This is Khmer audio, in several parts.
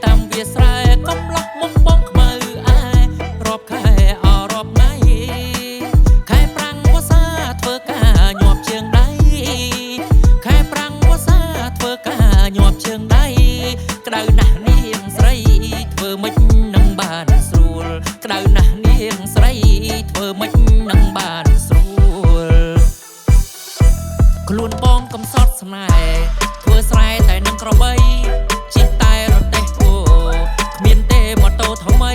តាមវាស្រែកុំឡោះមុខបងខ្មៅអាយរាប់ខែអរាប់ថ្ងៃខែប្រាំងវស្សាធ្វើការញាប់ជើងដៃខែប្រាំងវស្សាធ្វើការញាប់ជើងដៃក្តៅណាស់នាងស្រីធ្វើម៉េចនឹងបានស្រួលក្តៅណាស់នាងស្រីធ្វើម៉េចនឹងបានស្រួលខ្លួនបងកំសត់ស្នេហ៍ធ្វើស្រែតែនឹងក្របីជិះតែរទេះគោគ្មានទេម៉ូតូថ្មី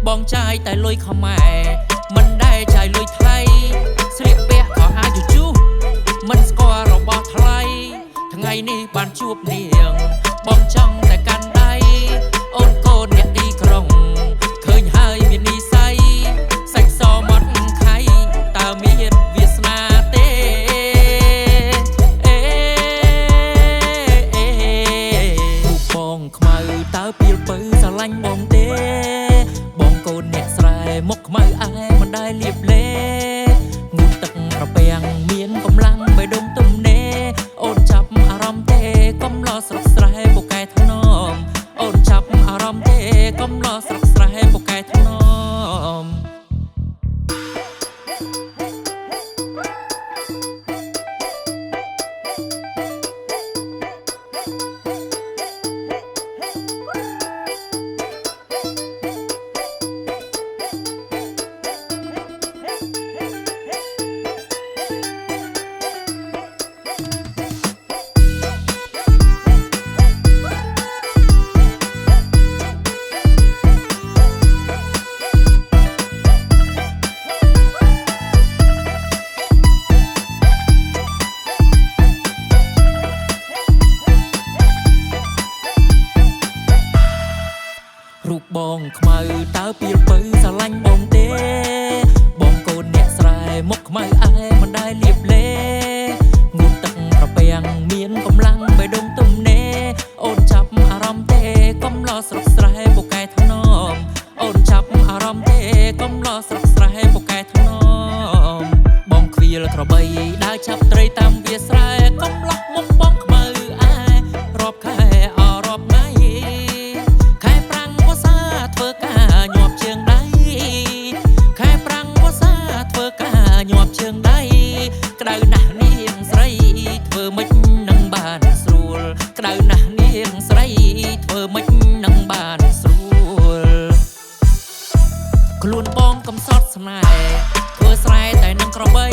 បងចាយតែលុយខ្មែរមិនដែលចាយលុយថៃស្លៀកពាក់ក៏អាចជុះមិនស្គាល់របស់ថ្លៃថ្ងៃនេះបានជួបនាងបងចង់តែកាន់ដៃអូនកូនអ្នកទីក្រុងឃើញហើយមាននិស័យសាច់សមាត់ខៃតើមានវាសនាទេបងខ្មៅតើពីលពៅស្រឡាញ់បងទេបងកូនអ្នកស្រែមុខខ្មៅអែមិនដែលលៀបលេងូតទឹកប្រពាំងមានកម្លាំងបេះដូងទំនេរអូនចាប់អារម្មណ៍ទេកុំលោស្រុកស្រែពូកែថ្នមអូនចាប់អារម្មណ៍ទេកុំលោស្រុកស្រែពូកែថ្នមរូបបងខ្មៅតើពីលពៅស្រឡាញ់បងទេបងកូនអ្នកស្រែមុខខ្មៅអែមិនដែលលៀបលេងូតទឹកប្រពាំងមានកម្លាំងបេះដូងទំនេរអូនចាប់អារម្មណ៍ទេកុំលោស្រុកស្រែពូកែថ្នមអូនចាប់អារម្មណ៍ទេកុំលោស្រុកស្រែពូកែថ្នមបងខ្វៀលក្របីដើរចាប់ត្រីតាមវាស្រែកុំឡោះមុខបងខ្មៅអែរាប់ខែអរាប់ថ្ងៃធ្វើការញាប់ជើងដៃខែប្រាំងវស្សាធ្វើការញាប់ជើងដៃក្តៅណាស់នាងស្រីធ្វើម៉េចនឹងបានស្រួលក្តៅណាស់នាងស្រីធ្វើម៉េចនឹងបានស្រួលខ្លួនបងកំសត់ស្នេហ៍ធ្វើស្រែតែនឹងក្របី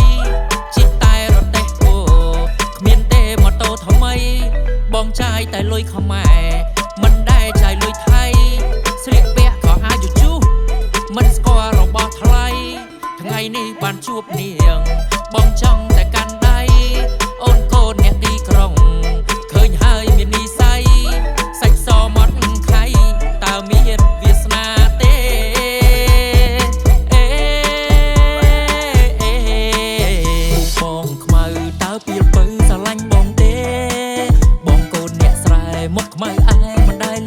ជិះតែរទេះគោគ្មានទេម៉ូតូថ្មីបងចាយតែលុយខ្មែរមិនដែលចាយលុយថៃស្លៀកពាក់ក៏អាចជុះមិនស្គាល់របស់ថ្លៃថ្ងៃនេះបានជួបនាងបងចង់តែកាន់ដៃអូនកូនអ្នកទីក្រុងឃើញហើយមាននិស័យសាច់សមាត់ខៃតើមានវាសនាទេបងខ្មៅតើពីលពៅស្រឡាញ់បងទេបងកូនអ្នកស្រែមុខខ្មៅអែមិនដែល